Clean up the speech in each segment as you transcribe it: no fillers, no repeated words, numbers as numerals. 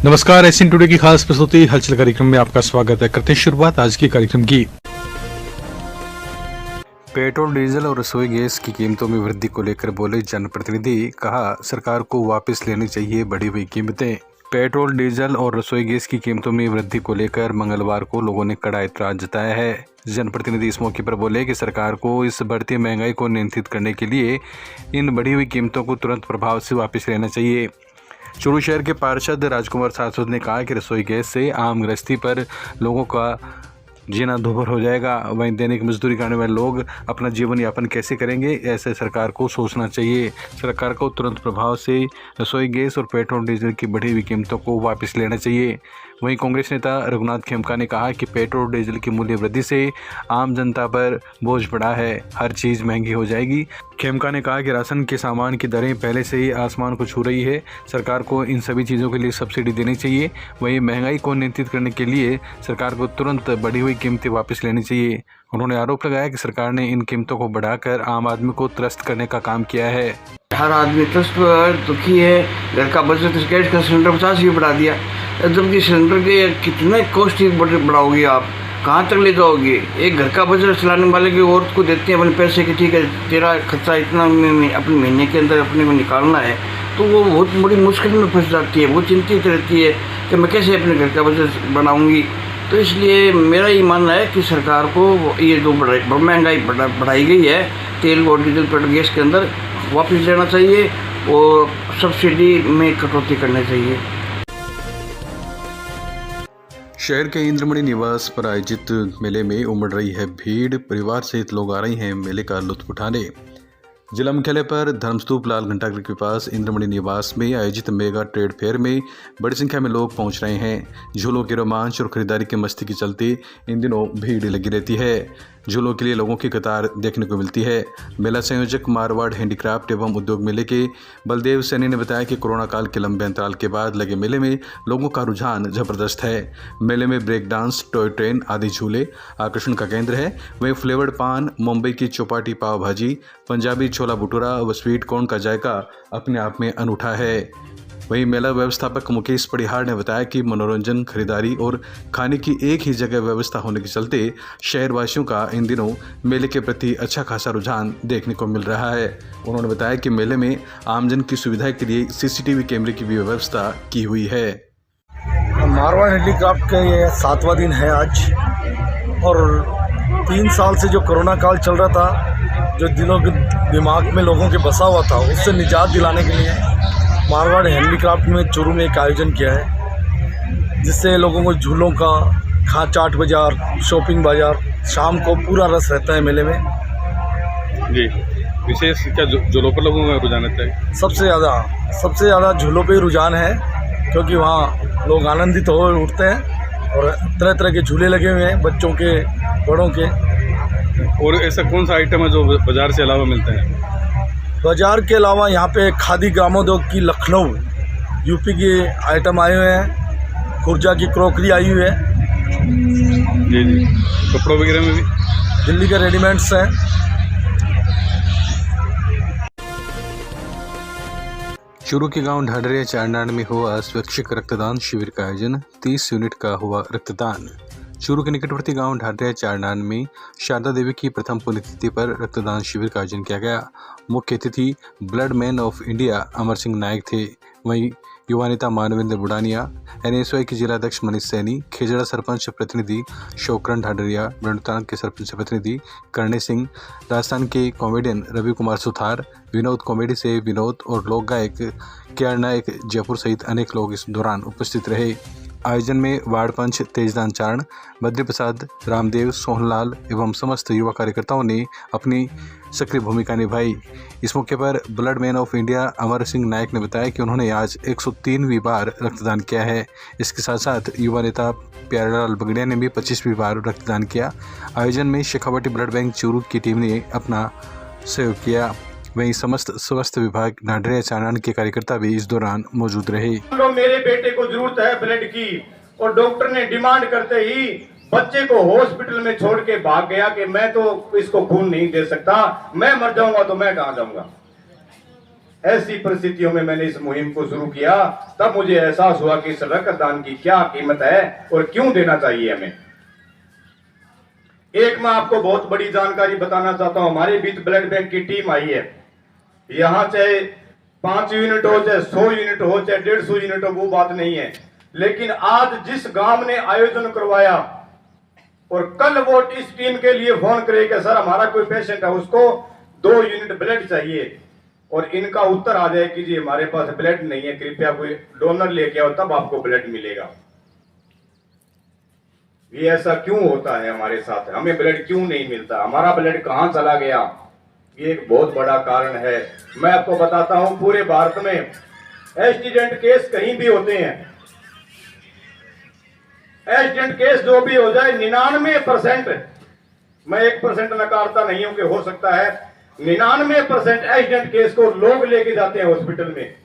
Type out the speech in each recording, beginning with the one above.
नमस्कार, Asian today की खास प्रस्तुति हलचल कार्यक्रम में आपका स्वागत है। करते हैं शुरुआत आज के कार्यक्रम की। पेट्रोल, डीजल और रसोई गैस की कीमतों में वृद्धि को लेकर बोले जनप्रतिनिधि, कहा सरकार को वापस लेनी चाहिए बढ़ी हुई कीमतें। पेट्रोल, डीजल और रसोई गैस की कीमतों में वृद्धि को लेकर मंगलवार को लोगों ने कड़ा ऐतराज जताया है। जनप्रतिनिधि इस मौके पर बोले कि सरकार को इस बढ़ती महंगाई को नियंत्रित करने के लिए इन बढ़ी हुई कीमतों को तुरंत प्रभाव से वापस लेना चाहिए। चूरू शहर के पार्षद राजकुमार सासुद ने कहा कि रसोई गैस से आम गृहस्थी पर लोगों का जीना दुभर हो जाएगा। वहीं दैनिक मजदूरी करने वाले लोग अपना जीवन यापन कैसे करेंगे, ऐसे सरकार को सोचना चाहिए। सरकार को तुरंत प्रभाव से रसोई गैस और पेट्रोल डीजल की बढ़ी हुई कीमतों को वापस लेना चाहिए। वहीं कांग्रेस नेता रघुनाथ खेमका ने कहा कि पेट्रोल डीजल की मूल्य वृद्धि से आम जनता पर बोझ पड़ा है, हर चीज़ महंगी हो जाएगी। खेमका ने कहा कि राशन के सामान की दरें पहले से ही आसमान को छू रही है, सरकार को इन सभी चीज़ों के लिए सब्सिडी देनी चाहिए। वहीं महंगाई को नियंत्रित करने के लिए सरकार को तुरंत बढ़ी हुई कीमतें वापस लेनी चाहिए। उन्होंने आरोप लगाया कि सरकार ने इन कीमतों को बढ़ाकर आम आदमी को त्रस्त करने का काम किया है। हर आदमी त्रस्त दुखी है। घर का बजट गैस का सिलेंडर 50 ही बढ़ा दिया, जबकि सिलेंडर के कितने कॉस्ट ही बढ़ाओगे आप, कहाँ तक ले जाओगे। एक घर का बजट चलाने वाले की औरत को देते हैं अपने पैसे की, ठीक है तेरा खर्चा इतना अपने महीने के अंदर अपने को निकालना है, तो वो बहुत बड़ी मुश्किल में फंस जाती है। वो चिंतित रहती है कि मैं कैसे अपने घर का बजट बनाऊँगी। तो इसलिए मेरा ये मानना है कि सरकार को ये जो महंगाई बढ़ाई गई है तेल और डीजल पेट्रोल गैस के अंदर, वापस लेना चाहिए और सब्सिडी में कटौती करनी चाहिए। शहर के इंद्रमणि निवास पर आयोजित मेले में उमड़ रही है भीड़। परिवार सहित लोग आ रहे हैं मेले का लुत्फ उठाने। जिला मुख्यालय पर धर्मस्तूप लाल घंटाघर के पास इंद्रमणि निवास में आयोजित मेगा ट्रेड फेयर में बड़ी संख्या में लोग पहुंच रहे हैं। झूलों के रोमांच और खरीदारी की मस्ती के चलते इन दिनों भीड़ लगी रहती है। झूलों के लिए लोगों की कतार देखने को मिलती है। मेला संयोजक मारवाड़ हैंडीक्राफ्ट एवं उद्योग मेले के बलदेव सैनी ने बताया कि कोरोना काल के लंबे अंतराल के बाद लगे मेले में लोगों का रुझान जबरदस्त है। मेले में ब्रेक डांस, टॉय ट्रेन आदि झूले आकर्षण का केंद्र है। वहीं फ्लेवर्ड पान, मुंबई की चौपाटी पाव भाजी, पंजाबी छोला भटूरा व स्वीट कॉर्न का जायका अपने आप में अनूठा है। वहीं मेला व्यवस्थापक मुकेश परिहार ने बताया कि मनोरंजन, खरीदारी और खाने की एक ही जगह व्यवस्था होने के चलते शहरवासियों का इन दिनों मेले के प्रति अच्छा खासा रुझान देखने को मिल रहा है। उन्होंने बताया कि मेले में आमजन की सुविधा के लिए सीसीटीवी कैमरे की भी व्यवस्था की हुई है। मारवाड़ हैंडीक्राफ्ट का ये 7वां दिन है आज, और 3 साल से जो कोरोना काल चल रहा था, जो दिलों के दिमाग में लोगों के बसा हुआ था, उससे निजात दिलाने के लिए मारवाड़ हैंडीक्राफ्ट में चूरू में एक आयोजन किया है, जिससे लोगों को झूलों का चाट बाज़ार, शॉपिंग बाज़ार, शाम को पूरा रस रहता है मेले में। जी, विशेष क्या झूलों पर लोगों का रुझान रहता है? सबसे ज़्यादा झूलों पे रुझान है, क्योंकि वहाँ लोग आनंदित हो उठते हैं और तरह तरह के झूले लगे हुए हैं, बच्चों के, बड़ों के। और ऐसा कौन सा आइटम है जो बाजार से अलावा मिलता है? बाज़ार के अलावा यहाँ पे खादी ग्रामोद्योग की लखनऊ यूपी के आइटम आए हुए हैं, खुर्जा की क्रॉकरी आई हुई है। जी, कपड़ों वगैरह में भी दिल्ली के रेडीमेड्स हैं। चूरू के गांव ढाडरिया चारनान में हुआ स्वैच्छिक रक्तदान शिविर का आयोजन। 30 यूनिट का हुआ रक्तदान। चूरू के निकटवर्ती गांव ढाडरिया चारनान में शारदा देवी की प्रथम पुण्यतिथि पर रक्तदान शिविर का आयोजन किया गया। मुख्य अतिथि blood man of India Amar Singh नायक थे। वहीं युवा नेता मानवेंद्र बुडानिया, NSY के जिलाध्यक्ष मनीष सैनी, खेजड़ा सरपंच प्रतिनिधि शोकरन ढाडरिया, ब्रंडतान के सरपंच प्रतिनिधि करणे सिंह, राजस्थान के कॉमेडियन रवि कुमार सुथार, विनोद कॉमेडी से विनोद और लोक गायक KR नायक जयपुर सहित अनेक लोग इस दौरान उपस्थित रहे। आयोजन में वार्ड पंच तेजदान चारण, बद्री प्रसाद, रामदेव, सोहनलाल एवं समस्त युवा कार्यकर्ताओं ने अपनी सक्रिय भूमिका निभाई। इस मौके पर blood man of India Amar Singh नायक ने बताया कि उन्होंने आज 103वीं बार रक्तदान किया है। इसके साथ साथ युवा नेता प्यारेलाल बगड़िया ने भी 25वीं बार रक्तदान किया। आयोजन में शेखावटी ब्लड बैंक चूरू की टीम ने अपना सहयोग किया। वहीं समस्त स्वास्थ्य विभाग ढाडरिया चारनान के कार्यकर्ता भी इस दौरान मौजूद रहे। मेरे बेटे को जरूरत है ब्लड की, और डॉक्टर ने डिमांड करते ही बच्चे को हॉस्पिटल में छोड़ के भाग गया कि मैं तो इसको खून नहीं दे सकता, मैं मर जाऊंगा तो मैं कहां जाऊंगा। ऐसी परिस्थितियों में मैंने इस मुहिम को शुरू किया, तब मुझे एहसास हुआ कि इस रक्तदान की क्या कीमत है और क्यों देना चाहिए हमें। एक मैं आपको बहुत बड़ी जानकारी बताना चाहता हूं। हमारे बीच ब्लड बैंक की टीम आई है। यहां चाहे 5 यूनिट हो, चाहे 100 यूनिट हो, चाहे 150 यूनिट हो, वो बात नहीं है। लेकिन आज जिस गांव ने आयोजन करवाया और कल वो इस टीम के लिए फोन करे कि सर हमारा कोई पेशेंट है, उसको 2 यूनिट ब्लड चाहिए, और इनका उत्तर आ जाए कि जी हमारे पास ब्लड नहीं है, कृपया कोई डोनर लेके आओ तब आपको ब्लड मिलेगा। ये ऐसा क्यों होता है हमारे साथ? हमें ब्लड क्यों नहीं मिलता? हमारा ब्लड कहां चला गया? ये एक बहुत बड़ा कारण है। मैं आपको बताता हूं, पूरे भारत में एक्सीडेंट केस कहीं भी होते हैं, एक्सीडेंट केस जो भी हो जाए 99%, मैं 1% नकारता नहीं हूं कि हो सकता है, 99% एक्सीडेंट केस को लोग लेके जाते हैं हॉस्पिटल में।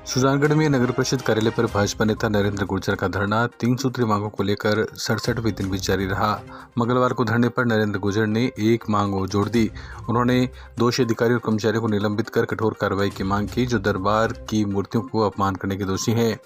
सुजानगढ़ में नगर परिषद कार्यालय पर भाजपा नेता नरेंद्र गुर्जर का धरना 3 सूत्री मांगों को लेकर 67वें दिन भी जारी रहा। मंगलवार को धरने पर नरेंद्र गुर्जर ने एक मांग और जोड़ दी। उन्होंने दोषी अधिकारी और कर्मचारियों को निलंबित कर कठोर कार्रवाई की मांग की, जो दरबार की मूर्तियों को अपमान करने के दोषी हैं।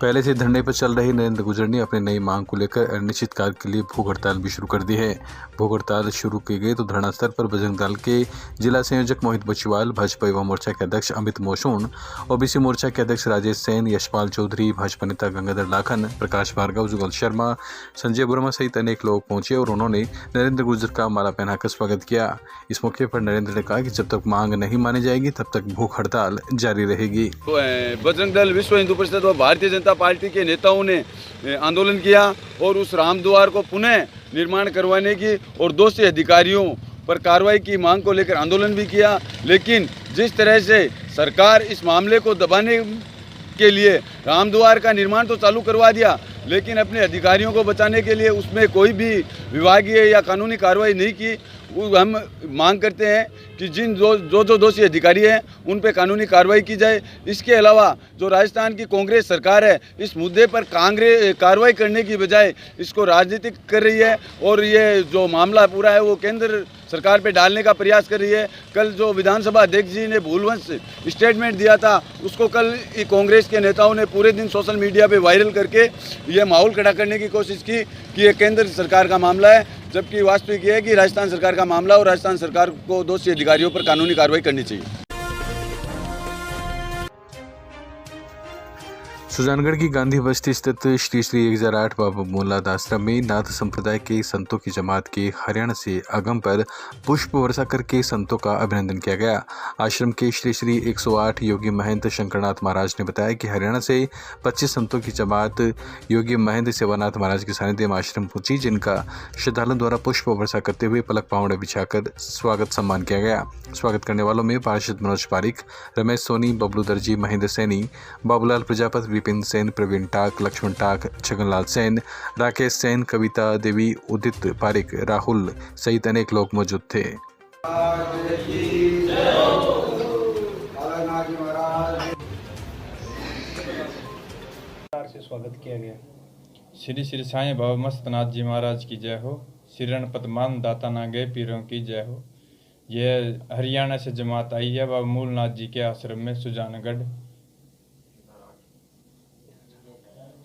पहले से धरने पर चल रहे नरेंद्र गुर्जर ने अपनी नई मांग को लेकर अनिश्चितकाल के लिए भूख हड़ताल भी शुरू कर दी है। भूख हड़ताल शुरू की गई तो धरना स्थल पर बजरंग दल के जिला संयोजक मोहित बचवाल, भाजपा युवा मोर्चा के अध्यक्ष अमित मोशून, ओबीसी मोर्चा के अध्यक्ष राजेश सेन, यशपाल चौधरी, भाजपा नेता गंगाधर लाखन, प्रकाश भार्गव, जुगल शर्मा, संजय वर्मा सहित अनेक लोग पहुंचे और उन्होंने नरेंद्र गुर्जर का माला पहनाकर स्वागत किया। इस मौके पर नरेंद्र ने कहा कि जब तक मांग नहीं मानी जाएगी तब तक भूख हड़ताल जारी रहेगी। बजरंग दल, विश्व हिंदू परिषद व भारतीय जनता पार्टी के नेताओं ने आंदोलन किया और उस रामद्वार को पुनः निर्माण करवाने की और दोषी अधिकारियों पर कार्रवाई की मांग को लेकर आंदोलन भी किया। लेकिन जिस तरह से सरकार इस मामले को दबाने के लिए रामद्वार का निर्माण तो चालू करवा दिया, लेकिन अपने अधिकारियों को बचाने के लिए उसमें कोई भी विभागीय या कानूनी कार्रवाई नहीं की। हम मांग करते हैं कि जिन जो दोषी अधिकारी हैं उन पे कानूनी कार्रवाई की जाए। इसके अलावा जो राजस्थान की कांग्रेस सरकार है, इस मुद्दे पर कार्रवाई करने की बजाय इसको राजनीतिक कर रही है और ये जो मामला पूरा है वो केंद्र सरकार पे डालने का प्रयास कर रही है। कल जो विधानसभा अध्यक्ष जी ने भूलवंश स्टेटमेंट दिया था, उसको कल कांग्रेस के नेताओं ने पूरे दिन सोशल मीडिया पे वायरल करके ये माहौल खड़ा करने की कोशिश की कि ये केंद्र सरकार का मामला है, जबकि वास्तविक ये है कि राजस्थान सरकार का मामला और राजस्थान सरकार को दोषी अधिकारियों पर कानूनी कार्रवाई करनी चाहिए। सुजानगढ़ की गांधी बस्ती स्थित श्री श्री 1008 बाबा मोलाद आश्रम में नाथ संप्रदाय के संतों की जमात के हरियाणा से आगम पर पुष्प वर्षा करके संतों का अभिनंदन किया गया। आश्रम के श्री श्री 108 योगी महंत शंकरनाथ महाराज ने बताया कि हरियाणा से 25 संतों की जमात योगी महंत सेवानाथ महाराज के सानिध्य में आश्रम पहुंची, जिनका श्रद्धालुओं द्वारा पुष्प वर्षा करते हुए पलक पावड़े बिछाकर स्वागत सम्मान किया गया। स्वागत करने वालों में पार्षद मनोज पारिक, रमेश सोनी, बबलू दर्जी, महेंद्र सैनी, बाबूलाल प्रजापति, विपिन सेन, प्रवीण टाक, लक्ष्मण टाक, छगनलाल सेन, राकेश सेन, कविता देवी, उदित पारिक, राहुल सहित अनेक लोग मौजूद थे। से स्वागत किया गया। श्री श्री साईं बाबा मस्तनाथ जी महाराज की जय हो। श्री रणपत मान दाता ना गए पीरों की जय हो। यह हरियाणा से जमात आई है बाबा मूलनाथ जी के आश्रम में सुजानगढ़।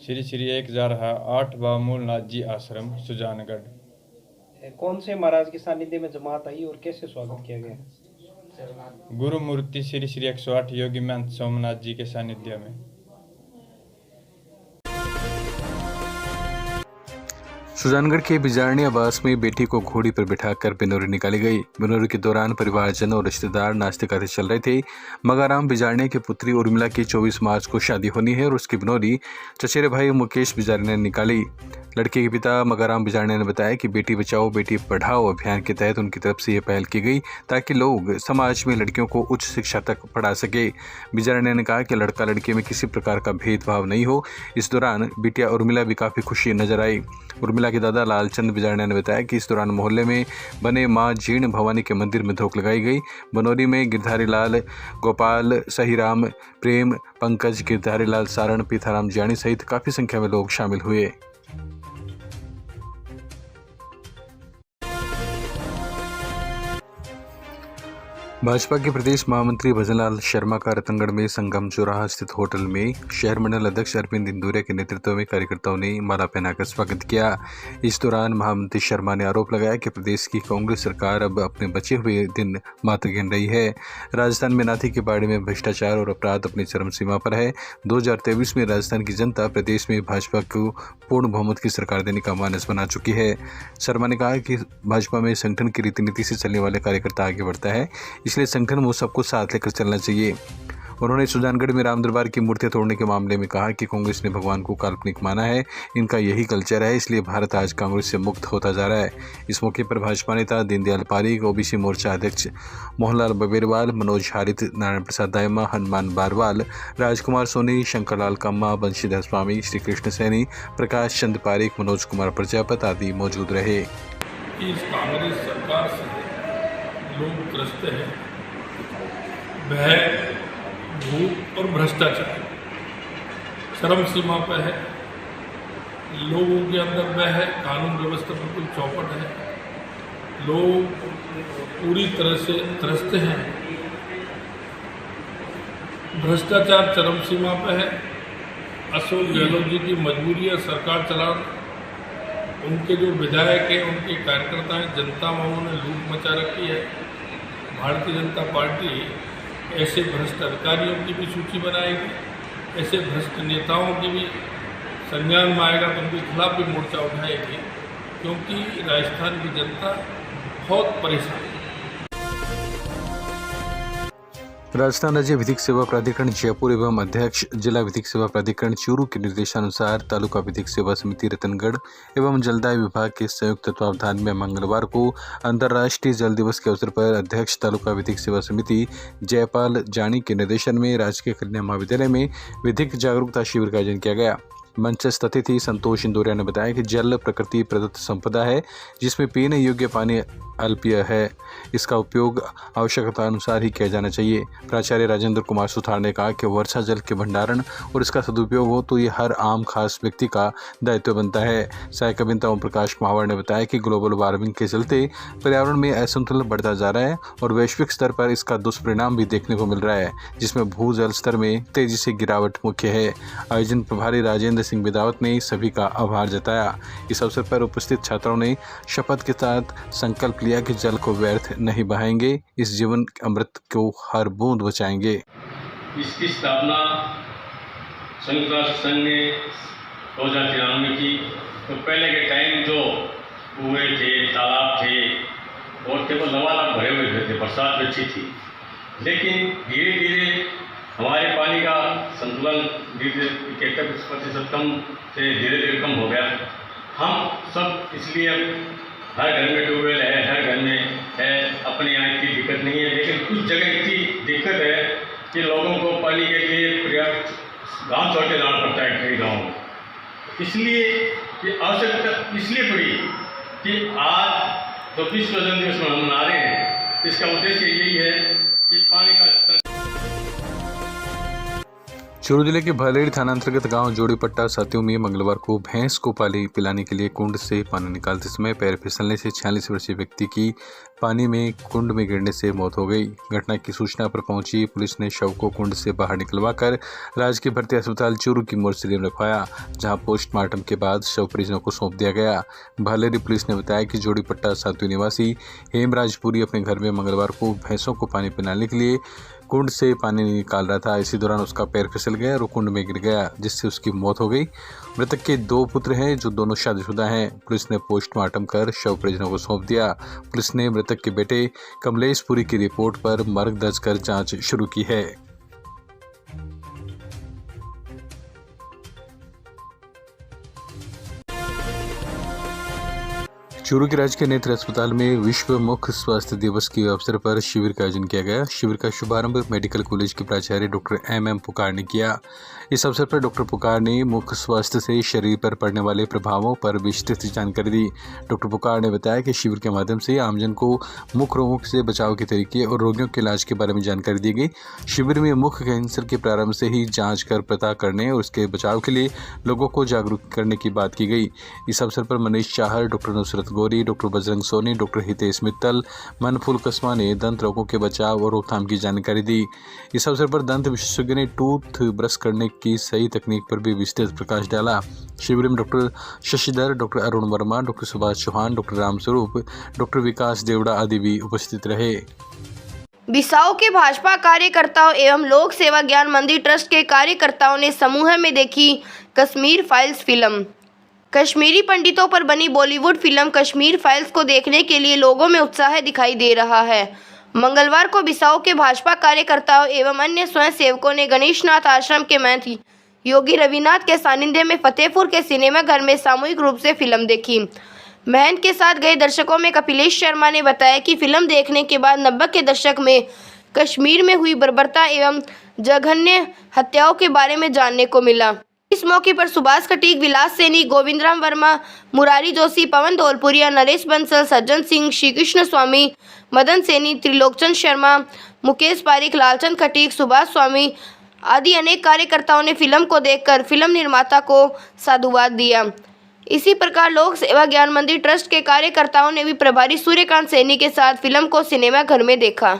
श्री श्री 1008 बाबा मूलनाथ जी आश्रम सुजानगढ़। कौन से महाराज के सानिध्य में जमात आई और कैसे स्वागत किया गया? गुरु मूर्ति श्री श्री 108 योगी महंत सोमनाथ जी के सानिध्य में। सुजानगढ़ के बिजारणी आवास में बेटी को घोड़ी पर बिठाकर बिनोरी निकाली गई। बिनोरी के दौरान परिवारजन और रिश्तेदार नाश्ते खाते चल रहे थे। मगाराम बिजारणी की पुत्री उर्मिला की 24 मार्च को शादी होनी है और उसकी बिनोरी चचेरे भाई मुकेश बिजारणी ने निकाली। लड़के के पिता मगाराम बिजारणी ने बताया कि बेटी बचाओ बेटी पढ़ाओ अभियान के तहत उनकी तरफ से यह पहल की गई ताकि लोग समाज में लड़कियों को उच्च शिक्षा तक पढ़ा सके। बिजारणी ने कहा कि लड़का लड़की में किसी प्रकार का भेदभाव नहीं हो। इस दौरान बिटिया उर्मिला भी काफ़ी खुशी नजर आई। उर्मिला के दादा लालचंद बिजारणी ने बताया कि इस दौरान मोहल्ले में बने मां जीर्ण भवानी के मंदिर में धोख लगाई गई। बनोरी में गिरधारी लाल, गोपाल, सहीराम, प्रेम, पंकज, गिरधारी लाल, सारण, पीथाराम जियाणी सहित काफ़ी संख्या में लोग शामिल हुए। भाजपा के प्रदेश महामंत्री भजनलाल शर्मा का रतनगढ़ में संगम चौराहा स्थित होटल में शहर मंडल अध्यक्ष अरविंद इंदुरिया के नेतृत्व में कार्यकर्ताओं ने माला पहनाकर स्वागत किया। इस दौरान महामंत्री शर्मा ने आरोप लगाया कि प्रदेश की कांग्रेस सरकार अब अपने बचे हुए दिन मात्र गिन रही है। राजस्थान में नाथी के बाड़े में भ्रष्टाचार और अपराध अपनी चरम सीमा पर है। 2023 में राजस्थान की जनता प्रदेश में भाजपा को पूर्ण बहुमत की सरकार देने का मानस बना चुकी है। शर्मा ने कहा कि भाजपा में संगठन की रीति नीति से चलने वाले कार्यकर्ता आगे बढ़ता है, इसलिए संगठन वो सबको साथ लेकर चलना चाहिए। उन्होंने सुजानगढ़ में राम दरबार की मूर्तियां तोड़ने के मामले में कहा कि कांग्रेस ने भगवान को काल्पनिक माना है, इनका यही कल्चर है, इसलिए भारत आज कांग्रेस से मुक्त होता जा रहा है। इस मौके पर भाजपा नेता दीनदयाल पारीक, ओबीसी मोर्चा अध्यक्ष मोहनलाल बबेरवाल, मनोज हारित, नारायण प्रसाद दायमा, हनुमान बारवाल, राजकुमार सोनी, शंकरलाल कम्मा, बंशीधर स्वामी, श्री कृष्ण सैनी, प्रकाश चंद पारीक, मनोज कुमार प्रजापत आदि मौजूद रहे। इस कांग्रेस सरकार से लोग त्रस्त हैं। भय, भूख और भ्रष्टाचार चरम सीमा पर है। लोगों के अंदर वह है, कानून व्यवस्था बिल्कुल चौपट है। लोग पूरी तरह से त्रस्त हैं। भ्रष्टाचार चरम सीमा पर है। अशोक गहलोत जी की मजबूरी है सरकार चलाना। उनके जो विधायक हैं, उनके कार्यकर्ता हैं, जनता में उन्होंने लूट मचा रखी है। भारतीय जनता पार्टी ऐसे भ्रष्ट अधिकारियों की भी सूची बनाएगी, ऐसे भ्रष्ट नेताओं की भी संज्ञान में आएगा तो उनके खिलाफ भी मोर्चा उठाएगी, क्योंकि राजस्थान की जनता बहुत परेशान है। राजस्थान राज्य विधिक सेवा प्राधिकरण जयपुर एवं अध्यक्ष जिला विधिक सेवा प्राधिकरण चूरू के निर्देशानुसार तालुका विधिक सेवा समिति रतनगढ़ एवं जलदाय विभाग के संयुक्त तत्वावधान में मंगलवार को अंतर्राष्ट्रीय जल दिवस के अवसर पर अध्यक्ष तालुका विधिक सेवा समिति जयपाल जानी के निर्देशन में राजकीय कन्या महाविद्यालय में विधिक जागरूकता शिविर का आयोजन किया गया। मंचस्थ अतिथि संतोष इंदौरिया ने बताया कि जल प्रकृति प्रदत्त संपदा है, जिसमें पीने योग्य पानी अल्पीय है। इसका उपयोग आवश्यकता अनुसार ही किया जाना चाहिए। प्राचार्य राजेंद्र कुमार सुथार ने कहा कि वर्षा जल के भंडारण और इसका सदुपयोग हो तो ये हर आम खास व्यक्ति का दायित्व बनता है। सहायक अभियंता ओम प्रकाश महावर ने बताया कि ग्लोबल वार्मिंग के चलते पर्यावरण में असंतुलन बढ़ता जा रहा है और वैश्विक स्तर पर इसका दुष्परिणाम भी देखने को मिल रहा है, जिसमें भूजल स्तर में तेजी से गिरावट मुख्य है। आयोजन प्रभारी राजेंद्र सिंह बिदावत ने सभी का आभार जताया। इस अवसर पर उपस्थित छात्रों ने शपथ के साथ संकल्प लिया कि जल को व्यर्थ नहीं बहाएंगे, इस जीवन अमृत को हर बूंद बचाएंगे। इसकी स्थापना संयुक्त राष्ट्र संघ ने 2093 में की। तो पहले के टाइम जो कुएं थे, तालाब थे और केवल लबालब भरे हुए थे, बरसात अच्छी थी, लेकिन धीरे धीरे हमारे पानी का संतुलन 71% कम से धीरे धीरे कम हो गया। हम सब इसलिए हर घर में ट्यूबवेल है, हर घर में है, अपने यहाँ इतनी दिक्कत नहीं है, लेकिन कुछ जगह इतनी दिक्कत है कि लोगों को पानी के लिए पर्याप्त गाँव छोड़ के जाना पड़ता है कई गाँव में। इसलिए ये आवश्यकता इसलिए पड़ी कि आज तो विश्व जल दिवस हम मना रहे हैं। इसका उद्देश्य यही है कि पानी का स्तर। चूरू जिले के भालेड़ थाना अंतर्गत गांव जोड़ीपट्टा सातियों में मंगलवार को भैंस को पानी पिलाने के लिए कुंड से पानी निकालते समय पैर फिसलने से 46 वर्षीय व्यक्ति की पानी में कुंड में गिरने से मौत हो गई। घटना की सूचना पर पहुंची पुलिस ने शव को कुंड से बाहर निकलवाकर राजकीय भर्ती अस्पताल चूरू की मोर्चरी में रखवाया, जहां पोस्टमार्टम के बाद शव परिजनों को सौंप दिया गया। भालेड़ी पुलिस ने बताया कि जोड़ीपट्टा सातियों निवासी हेमराजपुरी अपने घर में मंगलवार को भैंसों को पानी पिलाने के लिए कुंड से पानी निकाल रहा था। इसी दौरान उसका पैर फिसल गया और कुंड में गिर गया, जिससे उसकी मौत हो गई। मृतक के 2 पुत्र हैं जो दोनों शादीशुदा हैं। पुलिस ने पोस्टमार्टम कर शव परिजनों को सौंप दिया। पुलिस ने मृतक के बेटे कमलेश पुरी की रिपोर्ट पर मर्ग दर्ज कर जांच शुरू की है। चूरू के राजकीय नेत्र अस्पताल में विश्व मुख स्वास्थ्य दिवस के अवसर पर शिविर का आयोजन किया गया। शिविर का शुभारंभ मेडिकल कॉलेज के प्राचार्य डॉक्टर एम पुकार ने किया। इस अवसर पर डॉक्टर पुकार ने मुख स्वास्थ्य से शरीर पर पड़ने वाले प्रभावों पर विस्तृत जानकारी दी। डॉक्टर पुकार ने बताया कि शिविर के माध्यम से आमजन को मुख रोगों से बचाव के तरीके और रोगियों के इलाज के बारे में जानकारी दी गई। शिविर में मुख कैंसर के प्रारंभ से ही जाँच कर पता करने और उसके बचाव के लिए लोगों को जागरूक करने की बात की गई। इस अवसर पर Manish Chahar, doctor Nusrat Gauri, doctor Bajrang Soni, doctor Hitesh Mittal, Manphool Kasma ने दंत रोगों के बचाव और रोकथाम की जानकारी दी। इस अवसर पर दंत विशेषज्ञ ने टूथ ब्रश करने की सही तकनीक पर भी विशेष प्रकाश डाला। शिविर में doctor Shashidhar, doctor Arun Verma, doctor Subhash Chauhan, doctor Ramswaroop, doctor Vikas Devda आदि भी उपस्थित रहे। बिसाऊ के भाजपा कार्यकर्ताओं एवं लोक सेवा ज्ञान मंदिर ट्रस्ट के कार्यकर्ताओं ने समूह में देखी कश्मीर फाइल्स फिल्म। कश्मीरी पंडितों पर बनी बॉलीवुड फिल्म कश्मीर फाइल्स को देखने के लिए लोगों में उत्साह दिखाई दे रहा है। मंगलवार को बिसाऊ के भाजपा कार्यकर्ताओं एवं अन्य स्वयं सेवकों ने गणेशनाथ आश्रम के महंत योगी रविनाथ के सानिध्य में फतेहपुर के सिनेमा घर में सामूहिक रूप से फिल्म देखी। महंत के साथ गए दर्शकों में कपिलेश शर्मा ने बताया कि फिल्म देखने के बाद 90 के दशक में कश्मीर में हुई बर्बरता एवं जघन्य हत्याओं के बारे में जानने को मिला। इस मौके पर सुभाष खटीक, विलास सैनी, गोविंदराम वर्मा, मुरारी जोशी, पवन धौलपुरिया, नरेश बंसल, सज्जन सिंह, श्री कृष्ण स्वामी, मदन सैनी, त्रिलोकचंद शर्मा, मुकेश पारिक, लालचंद खटीक, सुभाष स्वामी आदि अनेक कार्यकर्ताओं ने फिल्म को देखकर फिल्म निर्माता को साधुवाद दिया। इसी प्रकार लोक सेवा ज्ञान मंदिर ट्रस्ट के कार्यकर्ताओं ने भी प्रभारी सूर्यकांत सैनी के साथ फिल्म को सिनेमा घर में देखा।